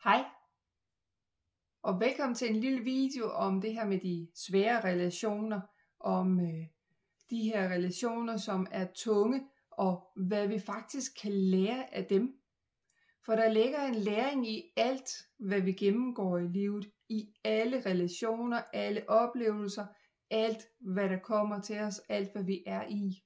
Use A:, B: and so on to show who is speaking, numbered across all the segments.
A: Hej, og velkommen til en lille video om det her med de svære relationer, om de her relationer, som er tunge, og hvad vi faktisk kan lære af dem. For der ligger en læring i alt, hvad vi gennemgår i livet, i alle relationer, alle oplevelser, alt hvad der kommer til os, alt hvad vi er i.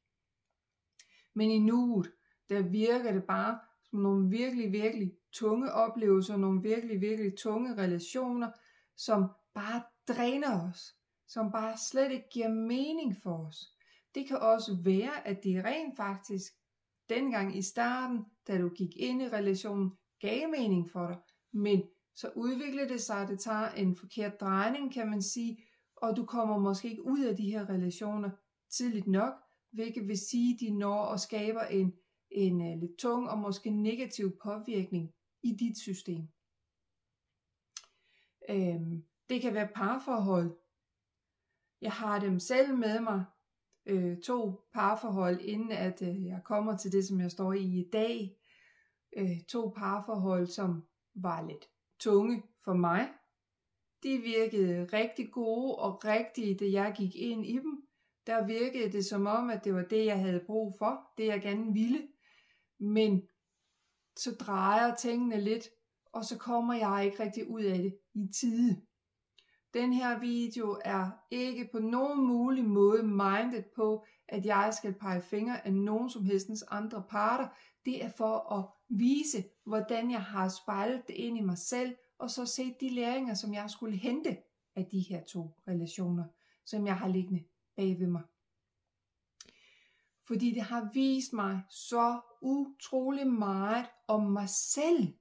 A: Men i nuet, der virker det bare som nogle virkelig tunge oplevelser, nogle virkelig tunge relationer, som bare dræner os, som bare slet ikke giver mening for os. Det kan også være, at det rent faktisk dengang i starten, da du gik ind i relationen, gav mening for dig, men så udvikler det sig, det tager en forkert drejning, kan man sige, og du kommer måske ikke ud af de her relationer tidligt nok, hvilket vil sige, at de når og skaber en lidt tung og måske negativ påvirkning i dit system. Det kan være parforhold. Jeg har dem selv med mig, 2 parforhold, inden at jeg kommer til det, som jeg står i dag. 2 parforhold, som var lidt tunge for mig. De virkede rigtig gode og rigtige, da jeg gik ind i dem. Der virkede det som om, at det var det, jeg havde brug for, det jeg gerne ville. Men så drejer tingene lidt, og så kommer jeg ikke rigtig ud af det i tide. Den her video er ikke på nogen mulig måde mindet på, at jeg skal pege fingre af nogen som helstens andre parter. Det er for at vise, hvordan jeg har spejlet det ind i mig selv, og så set de læringer, som jeg skulle hente af de her 2 relationer, som jeg har liggende bag ved mig. Fordi det har vist mig så utrolig meget om mig selv.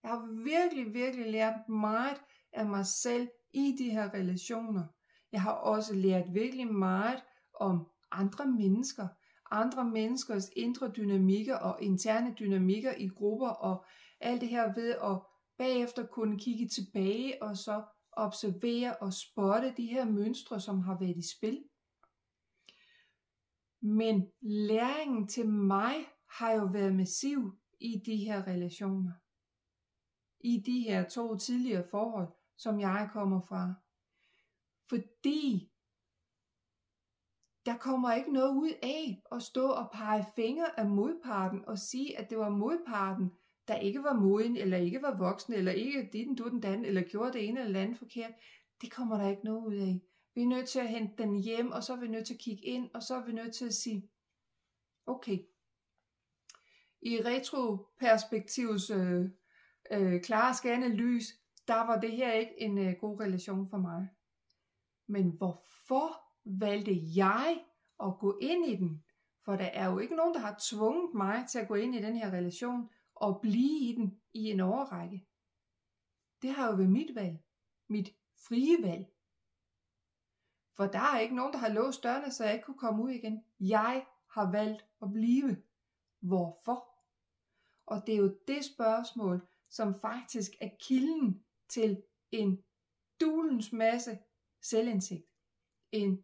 A: Jeg har virkelig lært meget af mig selv i de her relationer. Jeg har også lært virkelig meget om andre mennesker. Andre menneskers indre dynamikker og interne dynamikker i grupper og alt det her ved at bagefter kunne kigge tilbage og så observere og spotte de her mønstre, som har været i spil. Men læringen til mig har jo været massiv i de her relationer. I de her 2 tidligere forhold, som jeg kommer fra. Fordi der kommer ikke noget ud af at stå og pege fingre af modparten og sige, at det var modparten, der ikke var moden, eller ikke var voksen, eller ikke ditten, dutten, dan, eller gjorde det ene eller andet forkert. Det kommer der ikke noget ud af. Vi er nødt til at hente den hjem, og så er vi nødt til at kigge ind, og så er vi nødt til at sige, okay, i retroperspektivs klare skærende lys, der var det her ikke en god relation for mig. Men hvorfor valgte jeg at gå ind i den? For der er jo ikke nogen, der har tvunget mig til at gå ind i den her relation og blive i den i en årrække. Det har jo været mit valg. Mit frie valg. For der er ikke nogen, der har låst dørene, så jeg ikke kunne komme ud igen. Jeg har valgt at blive. Hvorfor? Og det er jo det spørgsmål, som faktisk er kilden til en dulens masse selvindsigt. En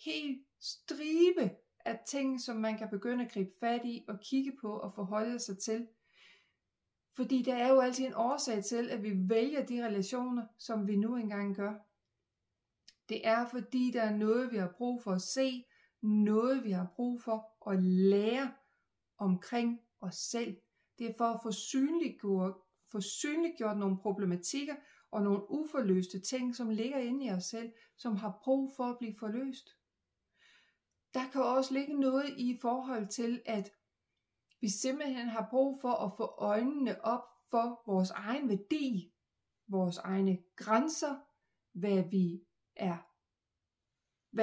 A: hel stribe af ting, som man kan begynde at gribe fat i og kigge på og forholde sig til. Fordi der er jo altid en årsag til, at vi vælger de relationer, som vi nu engang gør. Det er fordi, der er noget, vi har brug for at se, noget, vi har brug for at lære omkring os selv. Det er for at få synliggjort nogle problematikker og nogle uforløste ting, som ligger inde i os selv, som har brug for at blive forløst. Der kan også ligge noget i forhold til, at vi simpelthen har brug for at få øjnene op for vores egen værdi, vores egne grænser, hvad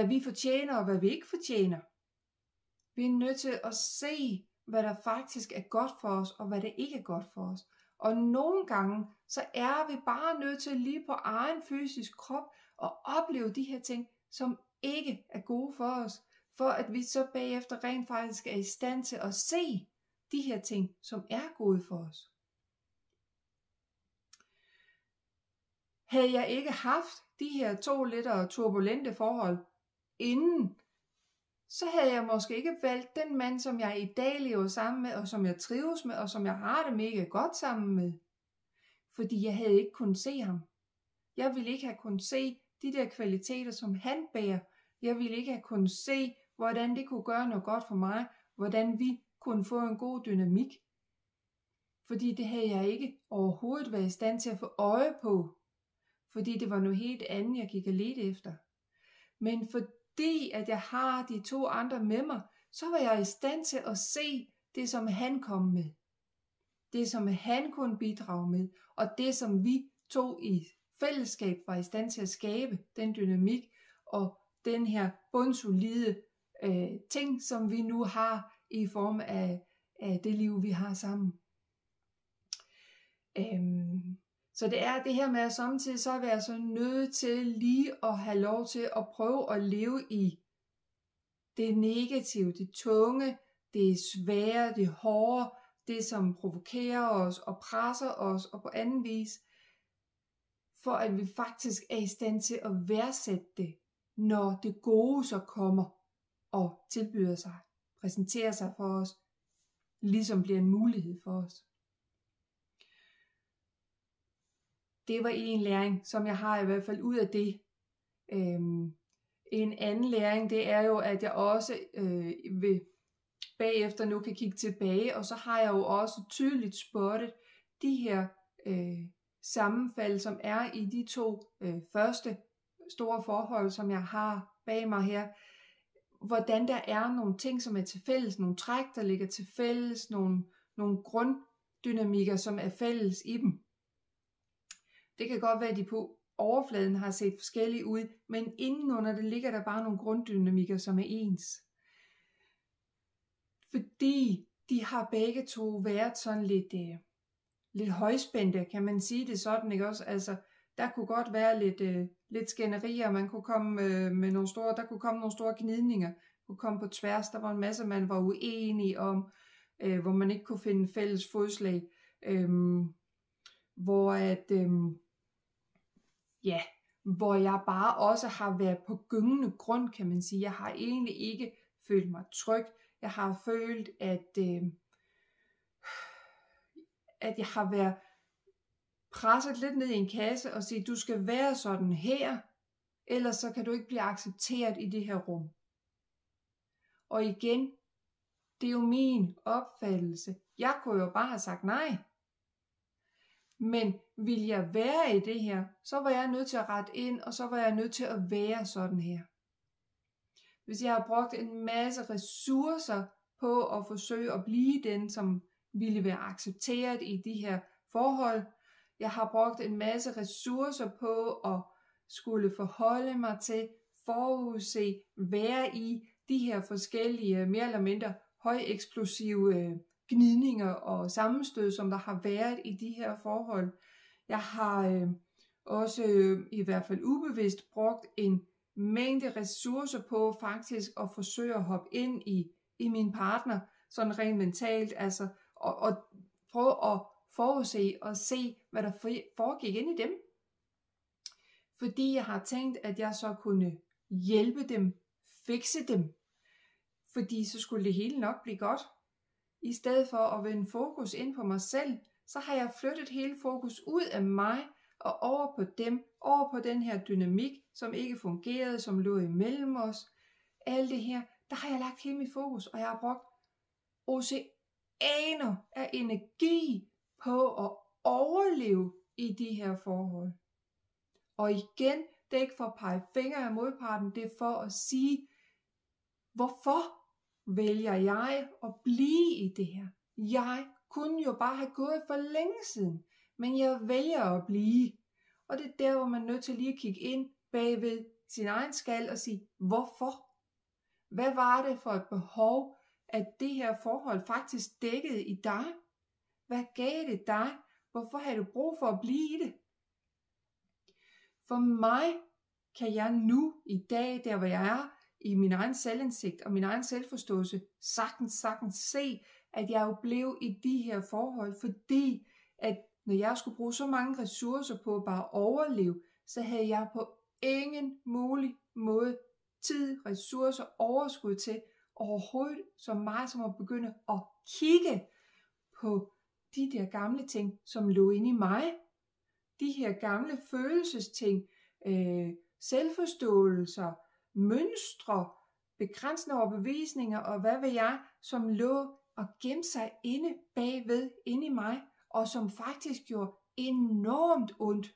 A: vi fortjener og hvad vi ikke fortjener. Vi er nødt til at se, hvad der faktisk er godt for os, og hvad der ikke er godt for os. Og nogle gange, så er vi bare nødt til lige på egen fysisk krop at opleve de her ting, som ikke er gode for os, for at vi så bagefter rent faktisk er i stand til at se de her ting, som er gode for os. Havde jeg ikke haft de her 2 lidt turbulente forhold inden, så havde jeg måske ikke valgt den mand, som jeg i dag lever sammen med, og som jeg trives med, og som jeg har det mega godt sammen med. fordi jeg havde ikke kunnet se ham. Jeg ville ikke have kunnet se de der kvaliteter, som han bærer. Jeg ville ikke have kunnet se, hvordan det kunne gøre noget godt for mig, hvordan vi kunne få en god dynamik. Fordi det havde jeg ikke overhovedet været i stand til at få øje på. Fordi det var noget helt andet, jeg gik og ledte efter. Men fordi at jeg har de 2 andre med mig, så var jeg i stand til at se det, som han kom med. Det, som han kunne bidrage med. Og det, som vi 2 i fællesskab var i stand til at skabe. Den dynamik og den her bundsolide ting, som vi nu har i form af det liv, vi har sammen. Så det er det her med, at samtidig så er vi altså nødt til lige at have lov til at prøve at leve i det negative, det tunge, det svære, det hårde, det som provokerer os og presser os og på anden vis, for at vi faktisk er i stand til at værdsætte det, når det gode så kommer og tilbyder sig, præsenterer sig for os, ligesom bliver en mulighed for os. Det var en læring, som jeg har i hvert fald ud af det. En anden læring, det er jo, at jeg også bagefter nu kan kigge tilbage, og så har jeg jo også tydeligt spottet de her sammenfald, som er i de 2 første store forhold, som jeg har bag mig her. Hvordan der er nogle ting, som er til fælles, nogle træk, der ligger til fælles, nogle grunddynamikker, som er fælles i dem. Det kan godt være, at de på overfladen har set forskellige ud, men indenunder det ligger der bare nogle grunddynamikker, som er ens. Fordi de har begge 2 været sådan lidt højspændte, kan man sige det sådan, ikke også? Altså, der kunne godt være lidt skænderier, man kunne komme med nogle store, der kunne komme nogle store gnidninger, kunne komme på tværs, der var en masse, man var uenige om, hvor man ikke kunne finde fælles fodslag, hvor jeg bare også har været på gyngende grund, kan man sige. Jeg har egentlig ikke følt mig tryg. Jeg har følt, at jeg har været presset lidt ned i en kasse og sige, du skal være sådan her, ellers så kan du ikke blive accepteret i det her rum. Og igen, det er jo min opfattelse. Jeg kunne jo bare have sagt nej. Men vil jeg være i det her, så var jeg nødt til at rette ind, og så var jeg nødt til at være sådan her. Hvis jeg har brugt en masse ressourcer på at forsøge at blive den, som ville være accepteret i de her forhold, jeg har brugt en masse ressourcer på at skulle forholde mig til, forudse, være i de her forskellige, mere eller mindre højeksplosive gnidninger og sammenstød, som der har været i de her forhold. Jeg har også i hvert fald ubevidst brugt en mængde ressourcer på faktisk at forsøge at hoppe ind i min partner, sådan rent mentalt, altså, og prøve at forudse og se, hvad der foregik ind i dem. Fordi jeg har tænkt, at jeg så kunne hjælpe dem, fikse dem, fordi så skulle det hele nok blive godt. I stedet for at vende fokus ind på mig selv, så har jeg flyttet hele fokus ud af mig og over på dem, over på den her dynamik, som ikke fungerede, som lå imellem os. Alt det her, der har jeg lagt hele mit fokus, og jeg har brugt oceaner af energi på at overleve i de her forhold. Og igen, det er ikke for at pege fingre af modparten, det er for at sige, hvorfor vælger jeg at blive i det her? Jeg kunne jo bare have gået for længe siden, men jeg vælger at blive. Og det er der, hvor man er nødt til lige at kigge ind bagved sin egen skal og sige, hvorfor? Hvad var det for et behov, at det her forhold faktisk dækkede i dig? Hvad gav det dig? Hvorfor har du brug for at blive i det? For mig kan jeg nu i dag, der hvor jeg er, i min egen selvindsigt og min egen selvforståelse, sagtens se, at jeg jo blev i de her forhold, fordi at når jeg skulle bruge så mange ressourcer på at bare overleve, så havde jeg på ingen mulig måde tid, ressourcer, overskud til overhovedet som mig, som at begynde at kigge på de der gamle ting, som lå inde i mig, de her gamle følelsesting, selvforståelser, mønstre, begrænsende overbevisninger og hvad ved jeg, som lå og gemte sig inde i mig, og som faktisk gjorde enormt ondt.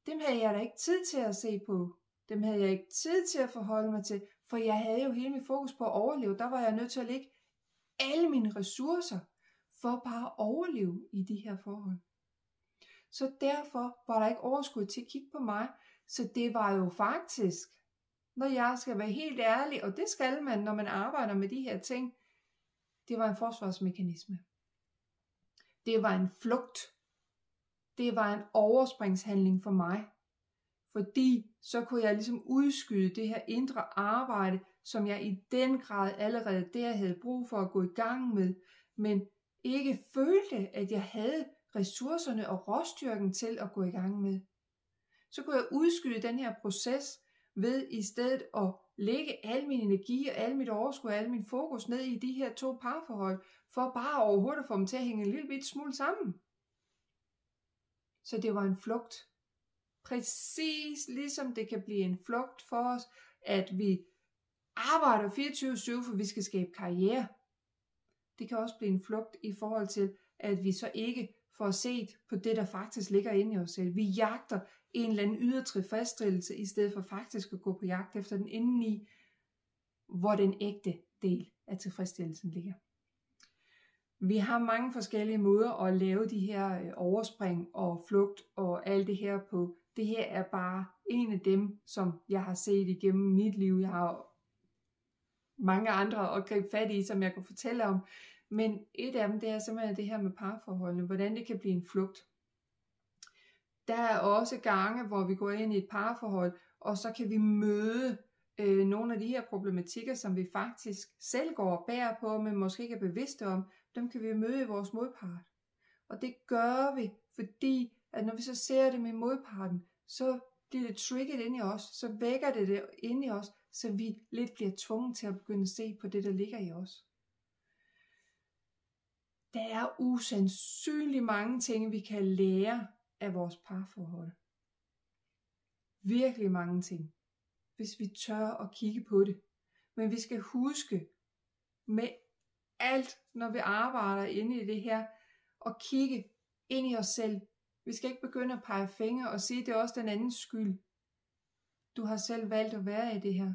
A: Dem havde jeg da ikke tid til at se på. Dem havde jeg ikke tid til at forholde mig til, for jeg havde jo hele mit fokus på at overleve. Der var jeg nødt til at lægge alle mine ressourcer for bare at overleve i de her forhold. Så derfor var der ikke overskud til at kigge på mig. Så det var jo faktisk, når jeg skal være helt ærlig, og det skal man, når man arbejder med de her ting, det var en forsvarsmekanisme. Det var en flugt. Det var en overspringshandling for mig. Fordi så kunne jeg ligesom udskyde det her indre arbejde, som jeg i den grad allerede der havde brug for at gå i gang med, men ikke følte, at jeg havde ressourcerne og råstyrken til at gå i gang med. Så kunne jeg udskyde den her proces ved i stedet at lægge al min energi og al mit overskud og al min fokus ned i de her 2 parforhold, for bare overhovedet at få dem til at hænge en lille bit smule sammen. Så det var en flugt. Præcis ligesom det kan blive en flugt for os, at vi arbejder 24/7, for vi skal skabe karriere. Det kan også blive en flugt i forhold til, at vi så ikke får set på det, der faktisk ligger inde i os selv. Vi jagter en eller anden ydre tilfredsstillelse, i stedet for faktisk at gå på jagt efter den indeni, hvor den ægte del af tilfredsstillelsen ligger. Vi har mange forskellige måder at lave de her overspring og flugt og alt det her på. Det her er bare en af dem, som jeg har set igennem mit liv. Jeg har mange andre at gribe fat i, som jeg kan fortælle om. Men et af dem, det er simpelthen det her med parforholdene. Hvordan det kan blive en flugt. Der er også gange, hvor vi går ind i et parforhold, og så kan vi møde nogle af de her problematikker, som vi faktisk selv går og bærer på, men måske ikke er bevidste om. Dem kan vi møde i vores modpart. Og det gør vi, fordi at når vi så ser det med modparten, så bliver det trigget ind i os, så vækker det ind i os, så vi lidt bliver tvunget til at begynde at se på det, der ligger i os. Der er usandsynligt mange ting, vi kan lære af vores parforhold. Virkelig mange ting, hvis vi tør at kigge på det. Men vi skal huske med alt, når vi arbejder inde i det her, og kigge ind i os selv. Vi skal ikke begynde at pege fingre og sige, at det er også den andens skyld. Du har selv valgt at være i det her.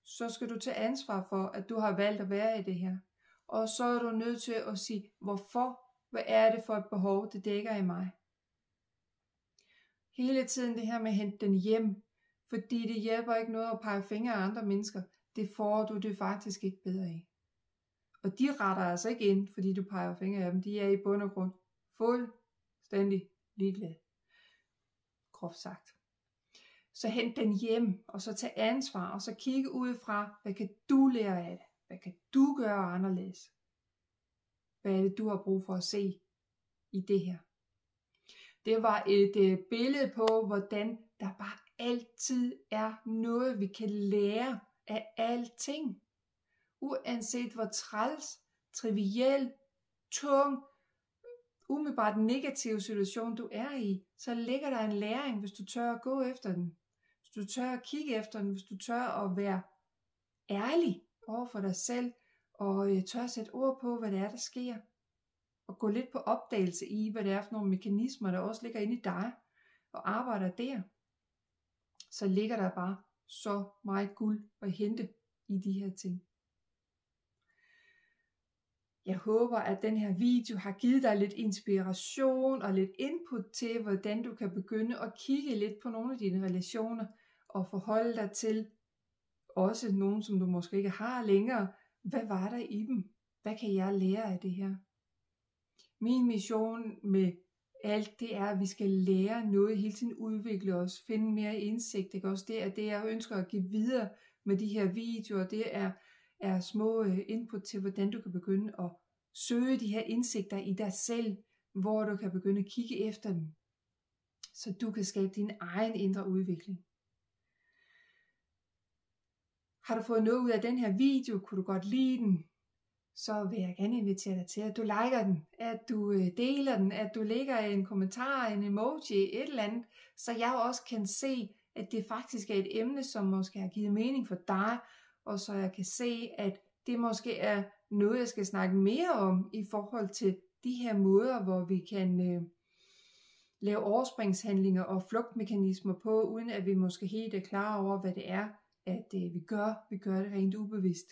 A: Så skal du tage ansvar for, at du har valgt at være i det her. Og så er du nødt til at sige, hvorfor? Hvad er det for et behov, det dækker i mig? Hele tiden det her med at hente den hjem, fordi det hjælper ikke noget at pege fingre af andre mennesker. Det får du det faktisk ikke bedre af. Og de retter altså ikke ind, fordi du peger fingre af dem. De er i bund og grund fuldstændig ligeglade. Groft sagt. Så hent den hjem, og så tag ansvar, og så kigge ud fra, hvad kan du lære af det? Hvad kan du gøre anderledes? Hvad er det, du har brug for at se i det her? Det var et billede på, hvordan der bare altid er noget, vi kan lære af alting. Uanset hvor træls, triviel, tung, umiddelbart negativ situation du er i, så ligger der en læring, hvis du tør at gå efter den. Hvis du tør at kigge efter den, hvis du tør at være ærlig over for dig selv, og tør at sætte ord på, hvad det er, der sker. Og gå lidt på opdagelse i, hvad det er for nogle mekanismer, der også ligger inde i dig, og arbejder der. Så ligger der bare så meget guld at hente i de her ting. Jeg håber, at den her video har givet dig lidt inspiration og lidt input til, hvordan du kan begynde at kigge lidt på nogle af dine relationer, og forholde dig til også nogen, som du måske ikke har længere. Hvad var der i dem? Hvad kan jeg lære af det her? Min mission med alt det er, at vi skal lære noget, hele tiden udvikle os, finde mere indsigt. Ikke? Også det er det, jeg ønsker at give videre med de her videoer. Det er små input til, hvordan du kan begynde at søge de her indsigter i dig selv, hvor du kan begynde at kigge efter dem, så du kan skabe din egen indre udvikling. Har du fået noget ud af den her video? Kunne du godt lide den? så vil jeg gerne invitere dig til, at du liker den, at du deler den, at du lægger en kommentar, en emoji, et eller andet, så jeg også kan se, at det faktisk er et emne, som måske har givet mening for dig, og så jeg kan se, at det måske er noget, jeg skal snakke mere om i forhold til de her måder, hvor vi kan lave overspringshandlinger og flugtmekanismer på, uden at vi måske helt er klar over, hvad det er, at vi gør. Vi gør det rent ubevidst.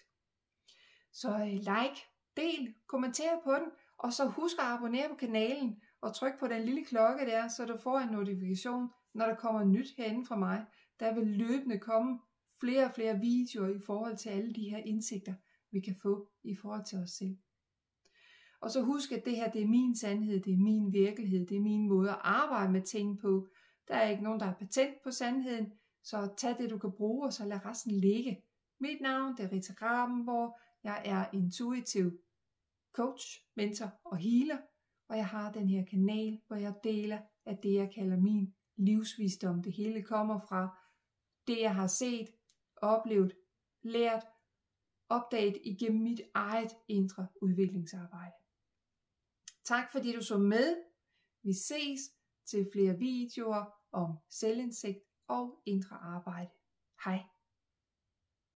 A: Så like, del, kommenter på den, og så husk at abonnere på kanalen, og tryk på den lille klokke der, så du får en notifikation, når der kommer nyt herinde fra mig. Der vil løbende komme flere og flere videoer i forhold til alle de her indsigter, vi kan få i forhold til os selv. Og så husk, at det her, det er min sandhed, det er min virkelighed, det er min måde at arbejde med ting på. Der er ikke nogen, der har patent på sandheden, så tag det, du kan bruge, og så lad resten ligge. Mit navn, det er Rita Grabenborg. Jeg er intuitiv coach, mentor og healer, og jeg har den her kanal, hvor jeg deler af det, jeg kalder min livsvisdom. Det hele kommer fra det, jeg har set, oplevet, lært, opdaget igennem mit eget indre udviklingsarbejde. Tak fordi du så med. Vi ses til flere videoer om selvindsigt og indre arbejde. Hej.